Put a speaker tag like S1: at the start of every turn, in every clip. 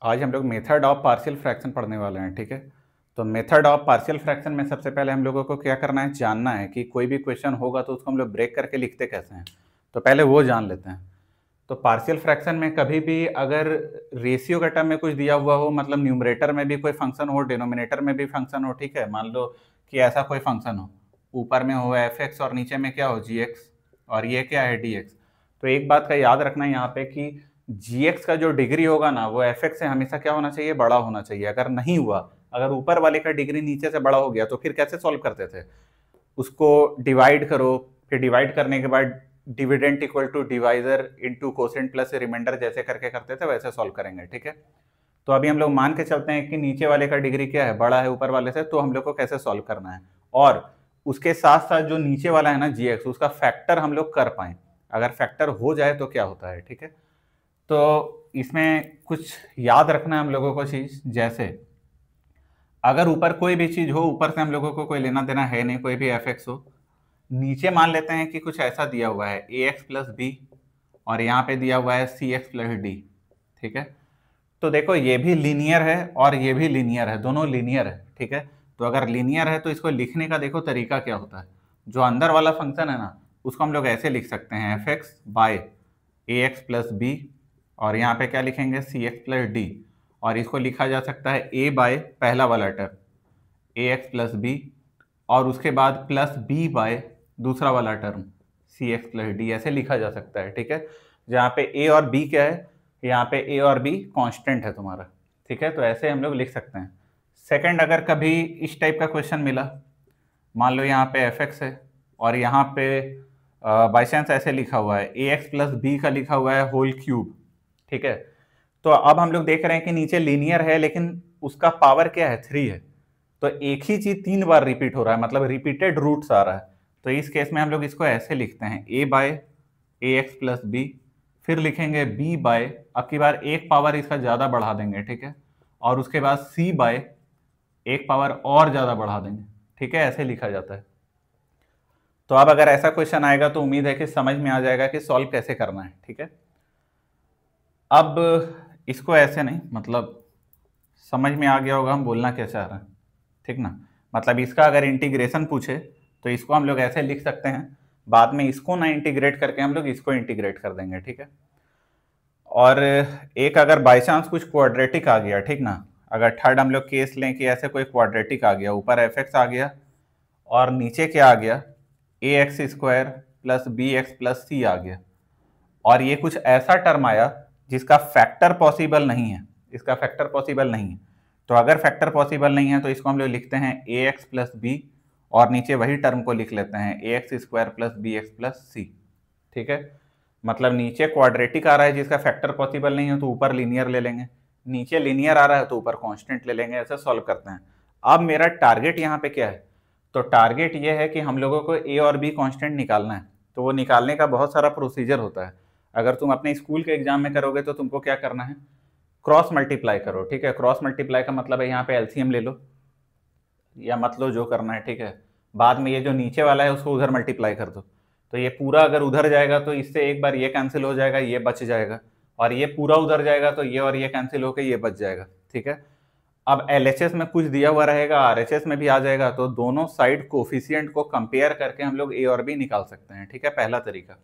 S1: आज हम लोग मेथड ऑफ पार्शियल फ्रैक्शन पढ़ने वाले हैं, ठीक है। तो मेथड ऑफ पार्शियल फ्रैक्शन में सबसे पहले हम लोगों को क्या करना है, जानना है कि कोई भी क्वेश्चन होगा तो उसको हम लोग ब्रेक करके लिखते कैसे हैं। तो पहले वो जान लेते हैं। तो पार्शियल फ्रैक्शन में कभी भी अगर रेशियो का टर्म में कुछ दिया हुआ हो, मतलब न्यूमरेटर में भी कोई फंक्शन हो, डिनोमिनेटर में भी फंक्शन हो, ठीक है। मान लो कि ऐसा कोई फंक्शन हो, ऊपर में हो एफ एक्स और नीचे में क्या हो जी एक्स, और ये क्या है डी एक्स। तो एक बात का याद रखना है यहाँ पे कि जी एक्स का जो डिग्री होगा ना, वो एफ एक्स से हमेशा क्या होना चाहिए, बड़ा होना चाहिए। अगर नहीं हुआ, अगर ऊपर वाले का डिग्री नीचे से बड़ा हो गया, तो फिर कैसे सॉल्व करते थे, उसको डिवाइड करो, फिर डिवाइड करने के बाद dividend equal to divisor into quotient plus remainder जैसे करके करते थे, वैसे सॉल्व करेंगे, ठीक है। तो अभी हम लोग मान के चलते हैं कि नीचे वाले का डिग्री क्या है, बड़ा है ऊपर वाले से, तो हम लोग को कैसे सॉल्व करना है। और उसके साथ साथ जो नीचे वाला है ना जी एक्स, उसका फैक्टर हम लोग कर पाए। अगर फैक्टर हो जाए तो क्या होता है, ठीक है। तो इसमें कुछ याद रखना है हम लोगों को चीज, जैसे अगर ऊपर कोई भी चीज हो, ऊपर से हम लोगों को कोई लेना देना है नहीं, कोई भी एफ एक्स हो, नीचे मान लेते हैं कि कुछ ऐसा दिया हुआ है ए एक्स प्लस बी, और यहाँ पे दिया हुआ है सी एक्स प्लस डी, ठीक है। तो देखो ये भी लीनियर है और ये भी लीनियर है, दोनों लीनियर है, ठीक है। तो अगर लीनियर है तो इसको लिखने का देखो तरीका क्या होता है। जो अंदर वाला फंक्शन है ना, उसको हम लोग ऐसे लिख सकते हैं, एफ एक्स बाय ए एक्स प्लस बी, और यहाँ पे क्या लिखेंगे, सी एक्स प्लस डी। और इसको लिखा जा सकता है ए बाय पहला वाला टर्म ए एक्स प्लस बी, और उसके बाद प्लस बी बाय दूसरा वाला टर्म सी एक्स प्लस डी, ऐसे लिखा जा सकता है, ठीक है। जहाँ पे ए और बी क्या है, यहाँ पे ए और बी कांस्टेंट है तुम्हारा, ठीक है। तो ऐसे हम लोग लिख सकते हैं। सेकंड, अगर कभी इस टाइप का क्वेश्चन मिला, मान लो यहाँ पे एफ एक्स है और यहाँ पे बाई चांस ऐसे लिखा हुआ है ए एक्स प्लस बी का लिखा हुआ है होल क्यूब, ठीक है। तो अब हम लोग देख रहे हैं कि नीचे लीनियर है लेकिन उसका पावर क्या है, 3 है। तो एक ही चीज 3 बार रिपीट हो रहा है, मतलब रिपीटेड रूट्स आ रहा है। तो इस केस में हम लोग इसको ऐसे लिखते हैं, ए बाय ए एक्स प्लस बी, फिर लिखेंगे बी बाय, अब की बार एक पावर इसका ज्यादा बढ़ा देंगे, ठीक है। और उसके बाद सी बाय एक पावर और ज्यादा बढ़ा देंगे, ठीक है। ऐसे लिखा जाता है। तो अब अगर ऐसा क्वेश्चन आएगा तो उम्मीद है कि समझ में आ जाएगा कि सॉल्व कैसे करना है, ठीक है। अब इसको ऐसे नहीं, मतलब समझ में आ गया होगा हम बोलना क्या चाह रहे हैं, ठीक ना। मतलब इसका अगर इंटीग्रेशन पूछे तो इसको हम लोग ऐसे लिख सकते हैं, बाद में इसको ना इंटीग्रेट करके हम लोग इसको इंटीग्रेट कर देंगे, ठीक है। और एक अगर बाई चांस कुछ क्वाड्रेटिक आ गया, ठीक ना, अगर थर्ड हम लोग केस लें कि ऐसे कोई क्वाड्रेटिक आ गया, ऊपर एफ एक्स आ गया और नीचे क्या आ गया, a x square plus b x plus c आ गया, और ये कुछ ऐसा टर्म आया जिसका फैक्टर पॉसिबल नहीं है, इसका फैक्टर पॉसिबल नहीं है। तो अगर फैक्टर पॉसिबल नहीं है तो इसको हम लोग लिखते हैं ए एक्स प्लस बी, और नीचे वही टर्म को लिख लेते हैं a x square plus b x plus c, ठीक है। मतलब नीचे क्वाड्रेटिक आ रहा है जिसका फैक्टर पॉसिबल नहीं है तो ऊपर लीनियर ले लेंगे, नीचे लीनियर आ रहा है तो ऊपर कांस्टेंट ले लेंगे, ऐसे सॉल्व करते हैं। अब मेरा टारगेट यहाँ पे क्या है, तो टारगेट ये है कि हम लोगों को ए और बी कांस्टेंट निकालना है। तो वो निकालने का बहुत सारा प्रोसीजर होता है। अगर तुम अपने स्कूल के एग्जाम में करोगे तो तुमको क्या करना है, क्रॉस मल्टीप्लाई करो, ठीक है। क्रॉस मल्टीप्लाई का मतलब है यहाँ पे एलसीएम ले लो या मत लो, जो करना है, ठीक है। बाद में ये जो नीचे वाला है उसको उधर मल्टीप्लाई कर दो, तो ये पूरा अगर उधर जाएगा तो इससे एक बार ये कैंसिल हो जाएगा, ये बच जाएगा, और ये पूरा उधर जाएगा तो ये और ये कैंसिल होकर ये बच जाएगा, ठीक है। अब एलएचएस में कुछ दिया हुआ रहेगा, आरएचएस में भी आ जाएगा, तो दोनों साइड कोफिशिएंट को कंपेयर करके हम लोग ए और बी निकाल सकते हैं, ठीक है, पहला तरीका।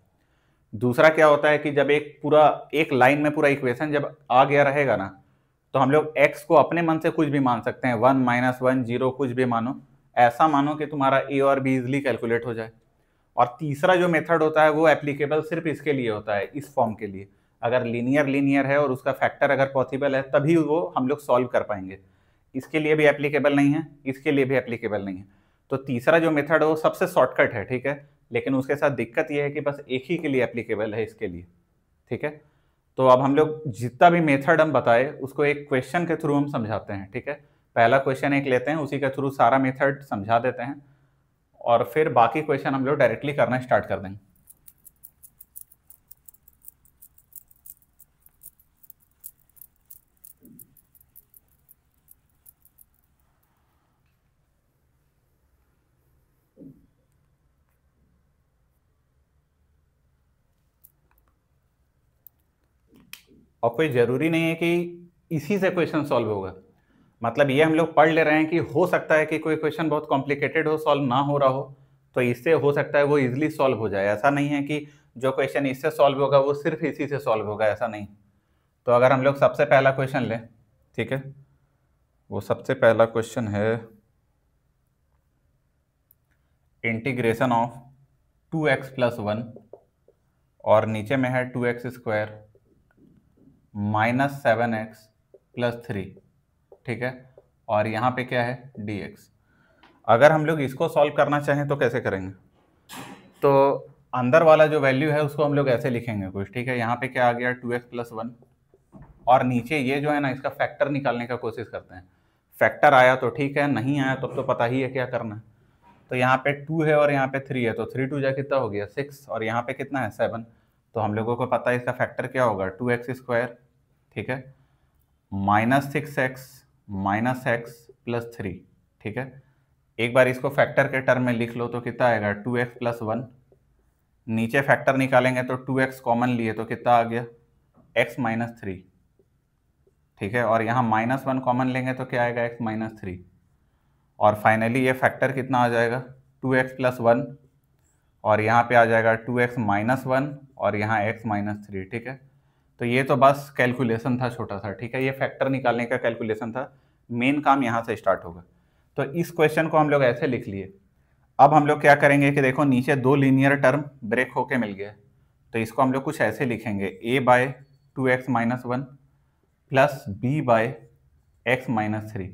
S1: दूसरा क्या होता है कि जब एक पूरा एक लाइन में पूरा इक्वेशन जब आ गया रहेगा ना, तो हम लोग x को अपने मन से कुछ भी मान सकते हैं, 1 -1 0 कुछ भी मानो, ऐसा मानो कि तुम्हारा a और b इजिली कैलकुलेट हो जाए। और तीसरा जो मेथड होता है वो एप्लीकेबल सिर्फ इसके लिए होता है, इस फॉर्म के लिए। अगर लीनियर लीनियर है और उसका फैक्टर अगर पॉसिबल है तभी वो हम लोग सॉल्व कर पाएंगे। इसके लिए भी एप्लीकेबल नहीं है, इसके लिए भी एप्लीकेबल नहीं है। तो तीसरा जो मेथड है वो सबसे शॉर्टकट है, ठीक है। लेकिन उसके साथ दिक्कत यह है कि बस एक ही के लिए एप्लीकेबल है, इसके लिए, ठीक है। तो अब हम लोग जितना भी मेथड हम बताए उसको एक क्वेश्चन के थ्रू हम समझाते हैं, ठीक है। पहला क्वेश्चन एक लेते हैं, उसी के थ्रू सारा मेथड समझा देते हैं, और फिर बाकी क्वेश्चन हम लोग डायरेक्टली करना स्टार्ट कर देंगे। और कोई ज़रूरी नहीं है कि इसी से क्वेश्चन सॉल्व होगा। मतलब ये हम लोग पढ़ ले रहे हैं कि हो सकता है कि कोई क्वेश्चन बहुत कॉम्प्लिकेटेड हो, सॉल्व ना हो रहा हो, तो इससे हो सकता है वो इजीली सॉल्व हो जाए। ऐसा नहीं है कि जो क्वेश्चन इससे सॉल्व होगा वो सिर्फ इसी से सॉल्व होगा, ऐसा नहीं। तो अगर हम लोग सबसे पहला क्वेश्चन लें, ठीक है, वो सबसे पहला क्वेश्चन है इंटीग्रेशन ऑफ 2x प्लस 1 और नीचे में है 2x square minus 7x plus 3, ठीक है, और यहाँ पे क्या है dx। अगर हम लोग इसको सॉल्व करना चाहें तो कैसे करेंगे? तो अंदर वाला जो वैल्यू है उसको हम लोग ऐसे लिखेंगे कुछ, ठीक है, यहाँ पे क्या आ गया 2x प्लस 1 और नीचे ये जो है ना इसका फैक्टर निकालने का कोशिश करते हैं। फैक्टर आया तो ठीक है, नहीं आया तो पता ही है क्या करना है। तो यहाँ पे 2 है और यहाँ पे 3 है, तो 3 2 जा कितना हो गया 6 और यहाँ पे कितना है 7। तो हम लोगों को पता है इसका फैक्टर क्या होगा 2x स्क्वायर, ठीक है, minus 6x minus x plus 3, ठीक है। एक बार इसको फैक्टर के टर्म में लिख लो तो कितना आएगा 2x प्लस 1, नीचे फैक्टर निकालेंगे तो 2x कॉमन लिए तो कितना आ गया x माइनस 3, ठीक है, और यहाँ माइनस 1 कॉमन लेंगे तो क्या आएगा x माइनस 3 और फाइनली ये फैक्टर कितना आ जाएगा 2x प्लस 1 और यहाँ पे आ जाएगा 2x माइनस 1 और यहाँ x माइनस 3, ठीक है। तो ये तो बस कैलकुलेशन था छोटा सा, ठीक है, ये फैक्टर निकालने का कैलकुलेशन था, मेन काम यहाँ से स्टार्ट होगा। तो इस क्वेश्चन को हम लोग ऐसे लिख लिए। अब हम लोग क्या करेंगे कि देखो नीचे दो लीनियर टर्म ब्रेक होके मिल गया, तो इसको हम लोग कुछ ऐसे लिखेंगे a by 2x minus 1 plus b by x minus 3।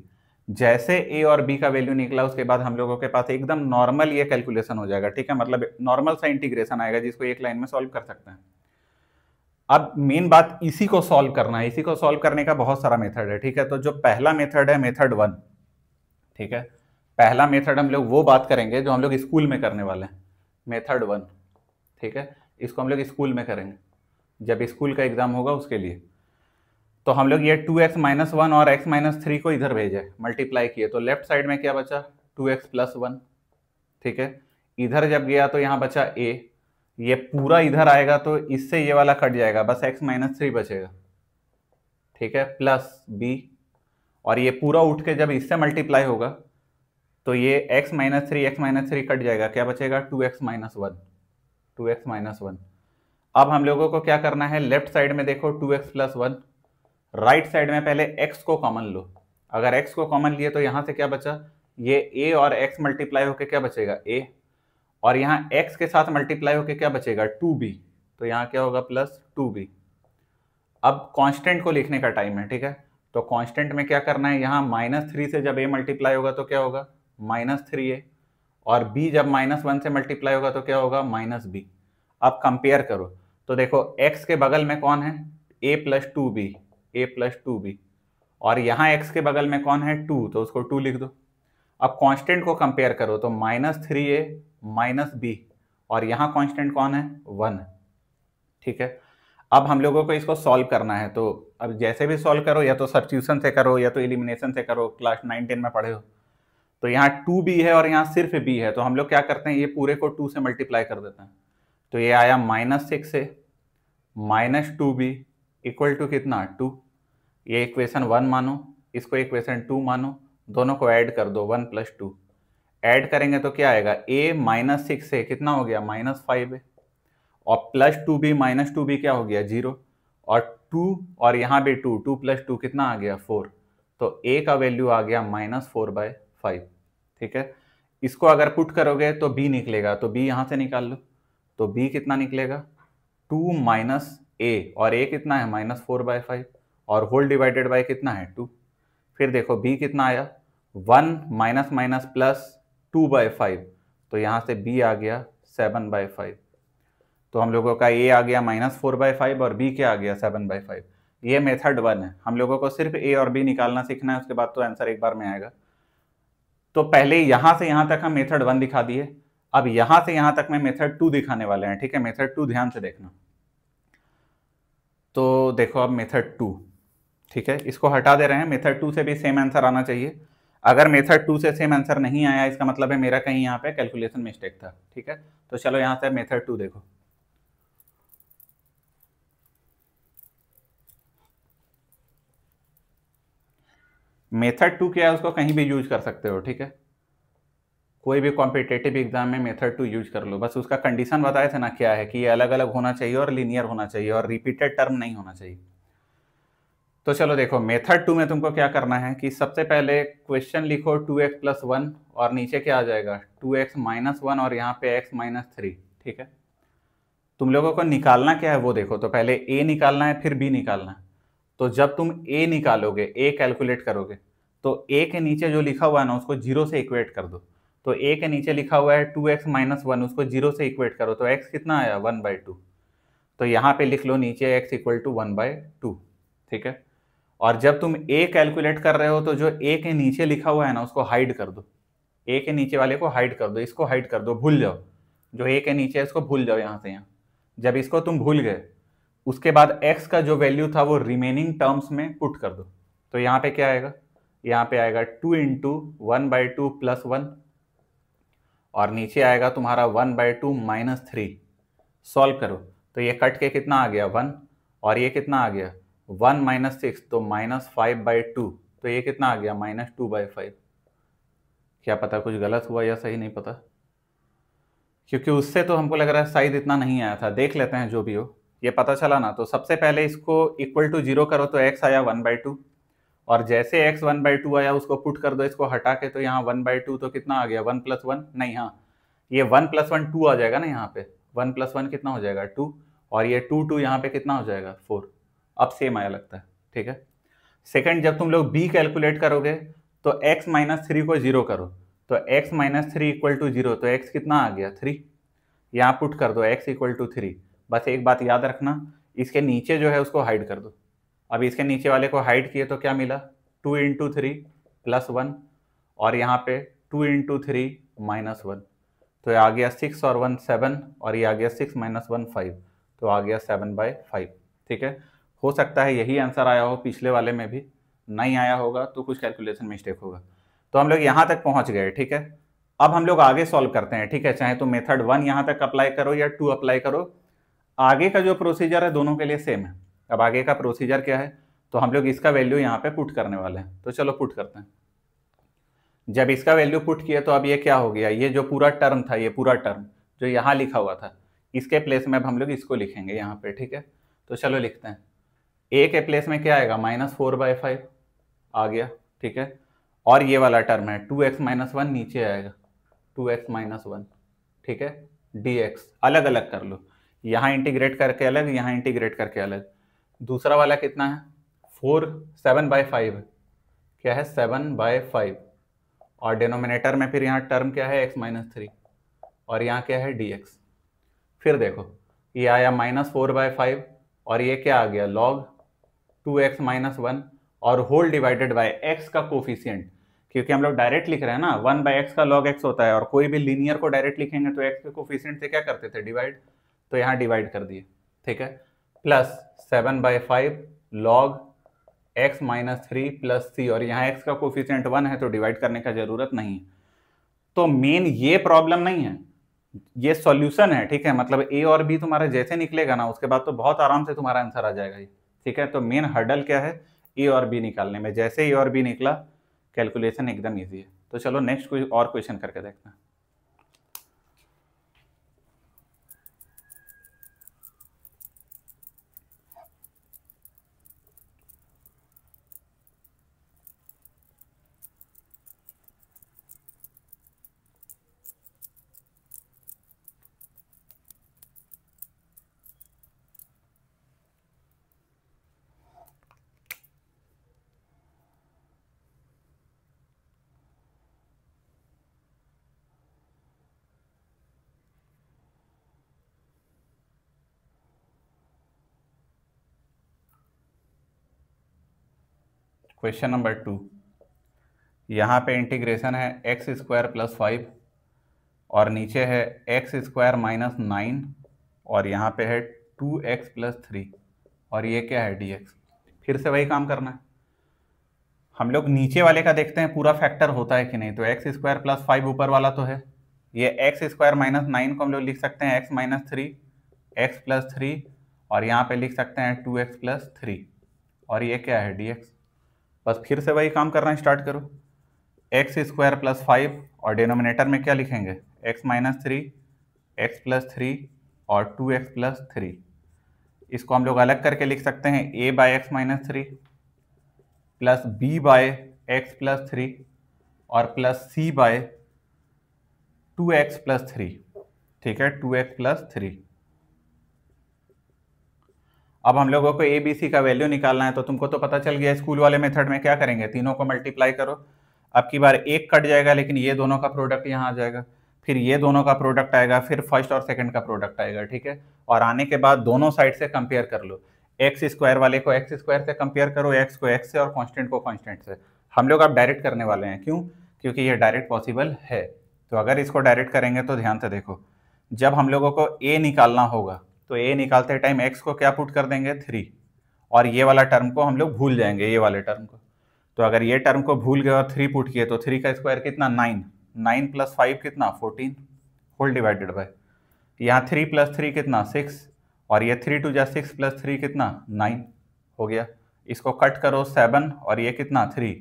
S1: जैसे a और b का वैल्यू निकला उसके बाद हम लोगों के पास एकदम नॉर्मल ये कैलकुलेशन हो जाएगा, ठीक है, मतलब नॉर्मल सा इंटीग्रेशन आएगा जिसको एक लाइन में सॉल्व कर सकते हैं। अब मेन बात इसी को सॉल्व करना है, इसी को सॉल्व करने का बहुत सारा मेथड है, ठीक है। तो जो पहला मेथड है मेथड 1, ठीक है, पहला मेथड हम लोग वो बात करेंगे जो हम लोग स्कूल में करने वाले हैं, मेथड 1, ठीक है, इसको हम लोग स्कूल में करेंगे जब स्कूल का एग्जाम होगा उसके लिए। तो हम लोग ये 2x माइनस 1 और x माइनस 3 को इधर भेजे, मल्टीप्लाई किए, तो लेफ्ट साइड में क्या बचा 2x प्लस 1, ठीक है, इधर जब गया तो यहाँ बचा a, ये पूरा इधर आएगा तो इससे ये वाला कट जाएगा, बस x माइनस 3 बचेगा, ठीक है, प्लस b, और ये पूरा उठ के जब इससे मल्टीप्लाई होगा तो ये x माइनस 3 कट जाएगा, क्या बचेगा 2x माइनस 1, 2x माइनस 1। अब हम लोगों को क्या करना है, लेफ्ट साइड में देखो 2x प्लस 1, राइट साइड में पहले x को कॉमन लो। अगर x को कॉमन लिए तो यहाँ से क्या बचा, ये a और x मल्टीप्लाई होके क्या बचेगा a, और यहाँ x के साथ मल्टीप्लाई होके क्या बचेगा 2b, तो यहाँ क्या होगा प्लस 2b। अब कांस्टेंट को लिखने का टाइम है, ठीक है, तो कांस्टेंट में क्या करना है, यहाँ माइनस 3 से जब a मल्टीप्लाई होगा तो क्या होगा माइनस 3a, और b जब माइनस 1 से मल्टीप्लाई होगा तो क्या होगा माइनस b। अब कंपेयर करो तो देखो x के बगल में कौन है a plus 2b, a plus 2b, और यहाँ x के बगल में कौन है 2, तो उसको 2 लिख दो। अब कांस्टेंट को कंपेयर करो तो माइनस 3a माइनस b, और यहाँ कांस्टेंट कौन है 1, ठीक है। अब हम लोगों को इसको सॉल्व करना है, तो अब जैसे भी सॉल्व करो या तो सब्स्टिट्यूशन से करो या तो एलिमिनेशन से करो, क्लास 9-10 में पढ़े हो। तो यहाँ 2b है और यहाँ सिर्फ b है, तो हम लोग क्या करते हैं ये पूरे को 2 से मल्टीप्लाई कर देते हैं, तो ये आया माइनस 6 से माइनस 2b इक्वल टू कितना 2। ये इक्वेशन 1 मानो, इसको इक्वेशन 2 मानो, दोनों को ऐड कर दो 1 प्लस 2, ऐड करेंगे तो क्या आएगा a माइनस 6 से कितना हो गया माइनस 5 है, और प्लस 2b माइनस 2b क्या हो गया 0, और 2 और यहाँ भी 2, 2 प्लस 2 कितना आ गया 4, तो a का वैल्यू आ गया माइनस 4/5, ठीक है। इसको अगर पुट करोगे तो b निकलेगा, तो b यहाँ से निकाल लो, तो b कितना निकलेगा 2 माइनस a, और a कितना है माइनस 4/5, और होल डिवाइडेड बाय कितना है 2। फिर देखो b कितना आया 1 माइनस माइनस प्लस 2/5, तो यहाँ से b आ गया 7/5। तो हम लोगों का a आ गया माइनस 4/5 और b क्या आ गया 7/5। ये मेथड 1 है, हम लोगों को सिर्फ a और b निकालना सीखना है, उसके बाद तो आंसर एक बार में आएगा। तो पहले यहां से यहां तक हम मेथड 1 दिखा दिए, अब यहां से यहां तक में मेथड 2 दिखाने वाले हैं, ठीक है। मेथड 2 ध्यान से देखना। तो देखो अब मेथड 2, ठीक है, इसको हटा दे रहे हैं, मेथड 2 से भी सेम आंसर आना चाहिए। अगर मेथड 2 से सेम आंसर नहीं आया इसका मतलब है मेरा कहीं यहाँ पे कैलकुलेशन मिस्टेक था, ठीक है। तो चलो यहाँ से मेथड 2 देखो। मेथड 2 क्या है उसको कहीं भी यूज कर सकते हो, ठीक है, कोई भी कॉम्पिटेटिव एग्जाम में मेथड 2 यूज कर लो, बस उसका कंडीशन बताए थे ना क्या है कि ये अलग अलग होना चाहिए और लीनियर होना चाहिए और रिपीटेड टर्म नहीं होना चाहिए। तो चलो देखो मेथड 2 में तुमको क्या करना है कि सबसे पहले क्वेश्चन लिखो 2x प्लस 1 और नीचे क्या आ जाएगा 2x माइनस 1 और यहाँ पे x माइनस 3, ठीक है। तुम लोगों को निकालना क्या है वो देखो, तो पहले a निकालना है फिर b निकालना है। तो जब तुम a निकालोगे, a कैलकुलेट करोगे, तो a के नीचे जो लिखा हुआ है ना उसको जीरो से इक्वेट कर दो। तो a के नीचे लिखा हुआ है 2x माइनस 1, उसको जीरो से इक्वेट करो तो x कितना आया 1/2। तो यहाँ पे लिख लो नीचे x इक्वल टू 1/2, ठीक है। और जब तुम a कैलकुलेट कर रहे हो तो जो a के नीचे लिखा हुआ है ना उसको हाइड कर दो, a के नीचे वाले को हाइड कर दो, इसको हाइड कर दो, भूल जाओ, जो a के नीचे है इसको भूल जाओ यहाँ से यहाँ। जब इसको तुम भूल गए उसके बाद x का जो वैल्यू था वो रिमेनिंग टर्म्स में पुट कर दो। तो यहाँ पे क्या आएगा, यहाँ पे आएगा 2 इंटू 1/2 प्लस 1 और नीचे आएगा तुम्हारा 1/2 माइनस 3। सॉल्व करो तो ये कट के कितना आ गया 1 और ये कितना आ गया 1 माइनस 6 तो माइनस 5/2, तो ये कितना आ गया माइनस 2/5। क्या पता कुछ गलत हुआ या सही नहीं पता, क्योंकि उससे तो हमको लग रहा है साइज इतना नहीं आया था। देख लेते हैं जो भी हो, ये पता चला ना। तो सबसे पहले इसको इक्वल टू 0 करो तो x आया 1/2 और जैसे x 1/2 आया उसको पुट कर दो इसको हटा के, तो यहाँ 1/2 तो कितना आ गया 1 प्लस 1, नहीं हाँ ये 1 प्लस 1 2 आ जाएगा ना, यहाँ पे 1 प्लस 1 कितना हो जाएगा 2 और ये 2 यहाँ पे कितना हो जाएगा 4। अब सेम आया लगता है, ठीक है। सेकंड जब तुम लोग b कैलकुलेट करोगे तो x माइनस 3 को 0 करो तो x माइनस 3 इक्वल टू 0, तो x कितना आ गया 3, यहाँ पुट कर दो x इक्वल टू 3। बस एक बात याद रखना, इसके नीचे जो है उसको हाइड कर दो। अब इसके नीचे वाले को हाइड किए तो क्या मिला 2 इंटू 3 प्लस 1 और यहाँ पे 2 इंटू 3 माइनस 1, तो ये आ गया 6 और 1 7 और ये आ गया 6 माइनस 1 5, तो आ गया 7/5, ठीक है। हो सकता है यही आंसर आया हो पिछले वाले में भी, नहीं आया होगा तो कुछ कैलकुलेशन मिस्टेक होगा। तो हम लोग यहाँ तक पहुँच गए, ठीक है। अब हम लोग आगे सॉल्व करते हैं, ठीक है, चाहे तो मेथड 1 यहाँ तक अप्लाई करो या 2 अप्लाई करो, आगे का जो प्रोसीजर है दोनों के लिए सेम है। अब आगे का प्रोसीजर क्या है, तो हम लोग इसका वैल्यू यहाँ पे पुट करने वाले हैं, तो चलो पुट करते हैं। जब इसका वैल्यू पुट किया तो अब ये क्या हो गया, ये जो पूरा टर्म था, ये पूरा टर्म जो यहाँ लिखा हुआ था, इसके प्लेस में अब हम लोग इसको लिखेंगे यहाँ पे, ठीक है। तो चलो लिखते हैं, a के प्लेस में क्या आएगा -4/5 आ गया, ठीक है। और ये वाला टर्म है 2x माइनस 1 नीचे आएगा 2x माइनस 1, ठीक है। dx अलग अलग कर लो, यहाँ इंटीग्रेट करके अलग, यहाँ इंटीग्रेट करके अलग। दूसरा वाला कितना है 7/5, क्या है 7/5 और डिनोमिनेटर में फिर यहाँ टर्म क्या है x माइनस 3 और यहाँ क्या है dx। फिर देखो ये आया -4/5 और ये क्या आ गया log 2x माइनस 1 और होल डिवाइडेड बाय x का कोफिशिएंट, क्योंकि हम लोग डायरेक्ट लिख रहे हैं ना 1/x का log x होता है और कोई भी लीनियर को डायरेक्ट लिखेंगे तो x के कोफिशिएंट से क्या करते थे डिवाइड, तो यहाँ डिवाइड कर दिए, ठीक है। Plus 7/5 log x minus 3 plus c और यहाँ x का कोफिशिएंट 1 है तो डिवाइड करने का जरूरत नहीं है। तो मेन ये प्रॉब्लम नहीं है, ये सॉल्यूशन है, ठीक है। मतलब a और b तुम्हारा जैसे निकलेगा ना उसके बाद तो बहुत आराम से तुम्हारा आंसर आ जाएगा ये, ठीक है। तो मेन हर्डल क्या है a और b निकालने में, जैसे a और b निकला कैलकुलेशन एकदम ईजी है। तो चलो नेक्स्ट कोई और क्वेश्चन करके देखते हैं। क्वेश्चन नंबर 2, यहाँ पे इंटीग्रेशन है x² + 5 और नीचे है x² - 9 और यहाँ पे है 2x + 3 और ये क्या है dx। फिर से वही काम करना है, हम लोग नीचे वाले का देखते हैं पूरा फैक्टर होता है कि नहीं। तो x² + 5 ऊपर वाला तो है, ये x² - 9 को हम लोग लिख सकते हैं x - 3 x + 3 और यहाँ पे लिख सकते हैं 2x + 3 और ये क्या है dx। बस फिर से वही काम करना स्टार्ट करो, एक्स स्क्वायर प्लस 5 और डिनोमिनेटर में क्या लिखेंगे, एक्स माइनस 3, एक्स प्लस 3 और 2x प्लस 3। इसको हम लोग अलग करके लिख सकते हैं a by x minus 3 plus b by x plus 3 और plus c bye 2x plus 3। ठीक है, 2x प्लस 3। अब हम लोगों को ए बी सी का वैल्यू निकालना है, तो तुमको तो पता चल गया स्कूल वाले मेथड में क्या करेंगे, तीनों को मल्टीप्लाई करो। अब की बार एक कट जाएगा, लेकिन ये दोनों का प्रोडक्ट यहाँ आ जाएगा, फिर ये दोनों का प्रोडक्ट आएगा, फिर फर्स्ट और सेकंड का प्रोडक्ट आएगा। ठीक है, और आने के बाद दोनों साइड से कंपेयर कर लो, एक्स स्क्वायर वाले को एक्स स्क्वायर से कंपेयर करो, एक्स को एक्स से और कॉन्स्टेंट को कॉन्स्टेंट से। हम लोग अब डायरेक्ट करने वाले हैं, क्यों, क्योंकि ये डायरेक्ट पॉसिबल है। तो अगर इसको डायरेक्ट करेंगे तो ध्यान से देखो, जब हम लोगों को ए निकालना होगा तो ए निकालते टाइम एक्स को क्या पुट कर देंगे, 3, और ये वाला टर्म को हम लोग भूल जाएंगे, ये वाले टर्म को। तो अगर ये टर्म को भूल गए और 3 पुट किए तो 3 का स्क्वायर कितना, 9, 9 प्लस 5 कितना, 14, होल डिवाइडेड बाय, यहाँ 3 प्लस 3 कितना, 6, और ये 3 टू जा 6 प्लस 3 कितना, 9 हो गया। इसको कट करो 7 और ये कितना, 3,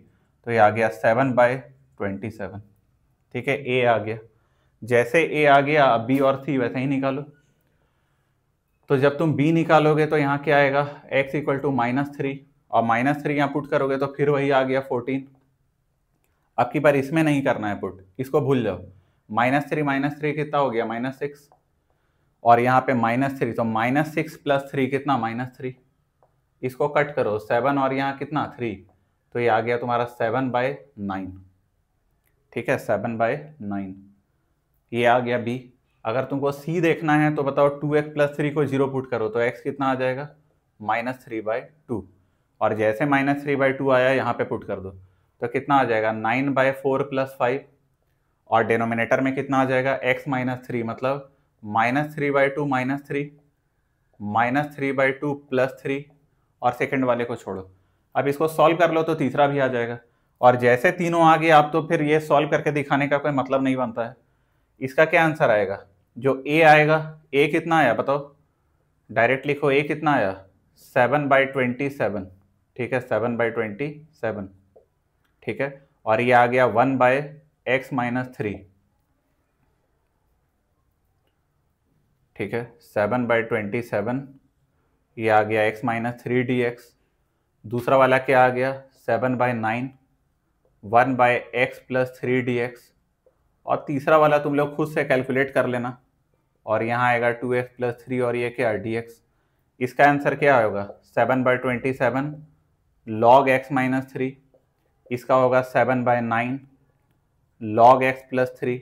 S1: तो ये आ गया 7/27। ठीक है, ए आ गया। जैसे ए आ गया, बी और सी वैसे ही निकालो। तो जब तुम b निकालोगे तो यहाँ क्या आएगा, x इक्वल टू -3, और -3 यहाँ पुट करोगे तो फिर वही आ गया 14। अब की बार इसमें नहीं करना है पुट, इसको भूल जाओ। -3 कितना हो गया, -6, और यहाँ पे -3, तो -6 प्लस 3 कितना, -3। इसको कट करो 7 और यहाँ कितना, 3, तो ये आ गया तुम्हारा 7/9। ठीक है, 7/9 ये आ गया b। अगर तुमको c देखना है तो बताओ, 2x प्लस 3 को 0 पुट करो तो x कितना आ जाएगा, -3/2, और जैसे -3/2 आया यहाँ पे पुट कर दो तो कितना आ जाएगा, 9/4 प्लस 5, और डिनोमिनेटर में कितना आ जाएगा, x -3, मतलब -3/2 -3, -3/2 प्लस 3, और सेकंड वाले को छोड़ो। अब इसको सॉल्व कर लो तो तीसरा भी आ जाएगा, और जैसे तीनों आ गए आप तो फिर ये सॉल्व करके दिखाने का कोई मतलब नहीं बनता है। इसका क्या आंसर आएगा, जो a आएगा, a कितना आया बताओ, डायरेक्ट लिखो, a कितना आया, 7/27। ठीक है, 7/27। ठीक है, और ये आ गया 1/x - 3। ठीक है, 7/27, ये आ गया x - 3 dx। दूसरा वाला क्या आ गया, 7/9, 1/x + 3 dx। और तीसरा वाला तुम लोग खुद से कैलकुलेट कर लेना, और यहाँ आएगा 2x + 3, और ये क्या, dx। इसका आंसर क्या होगा, 7/27 log x - 3, इसका होगा 7/9 log x + 3,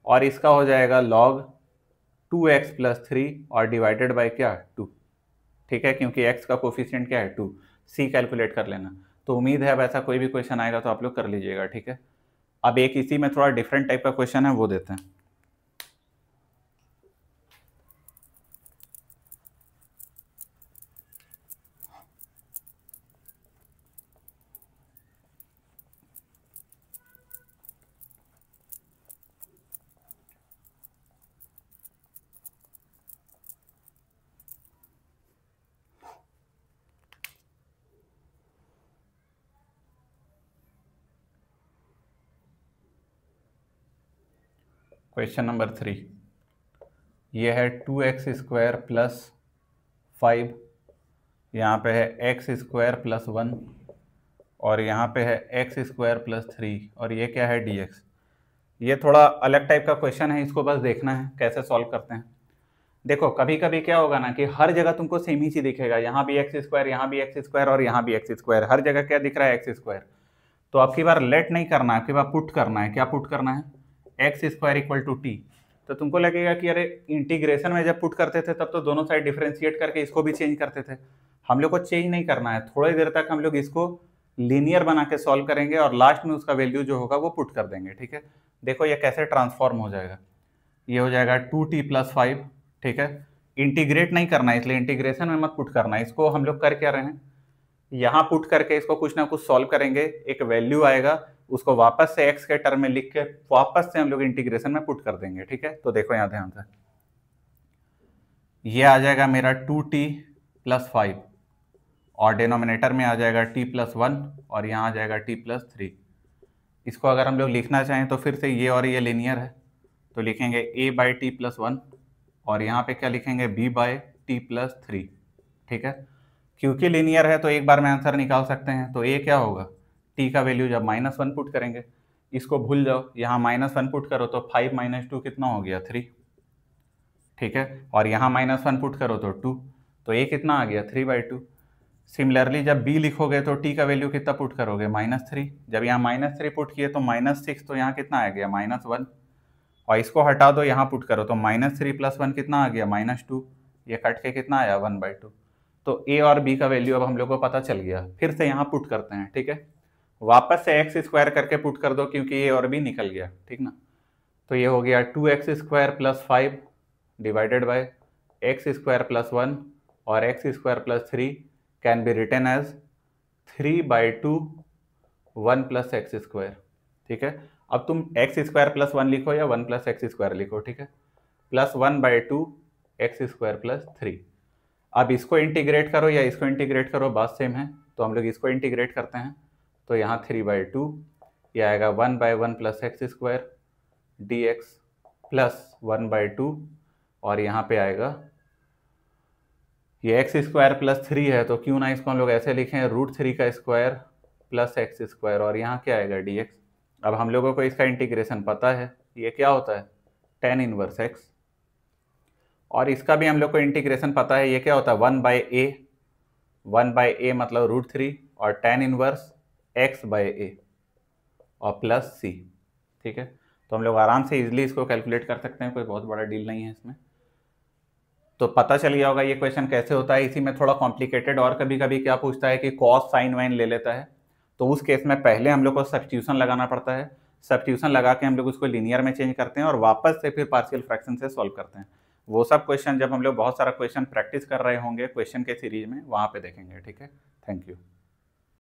S1: और इसका हो जाएगा log 2x + 3 और डिवाइडेड बाय क्या, 2। ठीक है, क्योंकि x का कोफिशिएंट क्या है, 2। c कैलकुलेट कर लेना। तो उम्मीद है अब ऐसा कोई भी क्वेश्चन आएगा तो आप लोग कर लीजिएगा। ठीक है, अब एक इसी में थोड़ा डिफरेंट टाइप का क्वेश्चन है, वो देते हैं। क्वेश्चन नंबर 3, ये है 2x² + 5, यहाँ पे है x² + 1, और यहाँ पे है x² + 3, और ये क्या है, dx। ये थोड़ा अलग टाइप का क्वेश्चन है, इसको बस देखना है कैसे सॉल्व करते हैं। देखो कभी कभी क्या होगा ना कि हर जगह तुमको सेम ही चीज दिखेगा, यहाँ भी x², यहाँ भी x², और यहाँ भी x², हर जगह क्या दिख रहा है, x²। तो आपकी बार लेट नहीं करना है, आपकी बार पुट करना है। क्या पुट करना है, x² = t। तो तुमको लगेगा कि अरे इंटीग्रेशन में जब पुट करते थे तब तो दोनों साइड डिफरेंशिएट करके इसको भी चेंज करते थे। हम लोग को चेंज नहीं करना है, थोड़ी देर तक हम लोग इसको लीनियर बना के सॉल्व करेंगे और लास्ट में उसका वैल्यू जो होगा वो पुट कर देंगे। ठीक है, देखो ये कैसे ट्रांसफॉर्म हो जाएगा, ये हो जाएगा 2t + 5। ठीक है, इंटीग्रेट नहीं करना है, इसलिए इंटीग्रेशन में मत पुट करना है। इसको हम लोग कर क्या रहे हैं, यहाँ पुट करके इसको कुछ ना कुछ सॉल्व करेंगे, एक वैल्यू आएगा, उसको वापस से x के टर्म में लिख के वापस से हम लोग इंटीग्रेशन में पुट कर देंगे। ठीक है, तो देखो यहाँ ध्यान से, ये आ जाएगा मेरा 2t + 5, और डिनोमिनेटर में आ जाएगा t+1 और यहाँ आ जाएगा t+3। इसको अगर हम लोग लिखना चाहें तो फिर से ये और ये लीनियर है, तो लिखेंगे a/t+1 और यहाँ पे क्या लिखेंगे b/t+3। ठीक है, क्योंकि लीनियर है तो एक बार में आंसर निकाल सकते हैं। तो a क्या होगा, t का वैल्यू जब -1 पुट करेंगे, इसको भूल जाओ, यहाँ -1 पुट करो तो 5 - 2 कितना हो गया 3। ठीक है, और यहाँ -1 पुट करो तो 2, तो a कितना आ गया 3/2। सिमिलरली जब b लिखोगे तो t का वैल्यू कितना पुट करोगे -3, जब यहाँ -3 पुट किए तो -6, तो यहाँ कितना आ गया -1, और इसको हटा दो, यहाँ पुट करो तो -3 + 1 कितना आ गया -2, ये कट के कितना आया 1/2। तो a और b का वैल्यू अब हम लोग को पता चल गया। फिर से यहाँ पुट करते हैं, ठीक है, वापस से x² करके पुट कर दो क्योंकि a और b निकल गया, ठीक ना। तो ये हो गया 2x² + 5 डिवाइडेड बाय x² + 1 और x² + 3 can be written as 3/2 1 + x²। ठीक है, अब तुम x² + 1 लिखो या 1 + x² लिखो, ठीक है, +1/2 x² + 3। अब इसको इंटीग्रेट करो या इसको इंटीग्रेट करो, बात सेम है, तो हम लोग इसको इंटीग्रेट करते हैं। तो यहाँ 3/2, ये आएगा 1/1 + x² dx +1/2, और यहाँ पे आएगा ये x² + 3 है, तो क्यों ना इसको हम लोग ऐसे लिखें √3 का स्क्वायर + x², और यहाँ क्या आएगा dx। अब हम लोगों को इसका इंटीग्रेशन पता है, ये क्या होता है tan 1x, और इसका भी हम लोग को इंटीग्रेशन पता है, ये क्या होता है 1/a मतलब √3 और tan 1x/a और +c। ठीक है, तो हम लोग आराम से इजीली इसको कैलकुलेट कर सकते हैं, कोई बहुत बड़ा डील नहीं है इसमें। तो पता चल गया होगा ये क्वेश्चन कैसे होता है। इसी में थोड़ा कॉम्प्लिकेटेड और कभी कभी क्या पूछता है कि कॉस साइन वाइन ले लेता है, तो उस केस में पहले हम लोग को सब्स्टिट्यूशन लगाना पड़ता है। सब्स्टिट्यूशन लगा के हम लोग उसको लीनियर में चेंज करते हैं और वापस से फिर पार्शियल फ्रैक्शन से सॉल्व करते हैं। वो सब क्वेश्चन जब हम लोग बहुत सारा क्वेश्चन प्रैक्टिस कर रहे होंगे क्वेश्चन के सीरीज में, वहाँ पे देखेंगे। ठीक है, थैंक यू।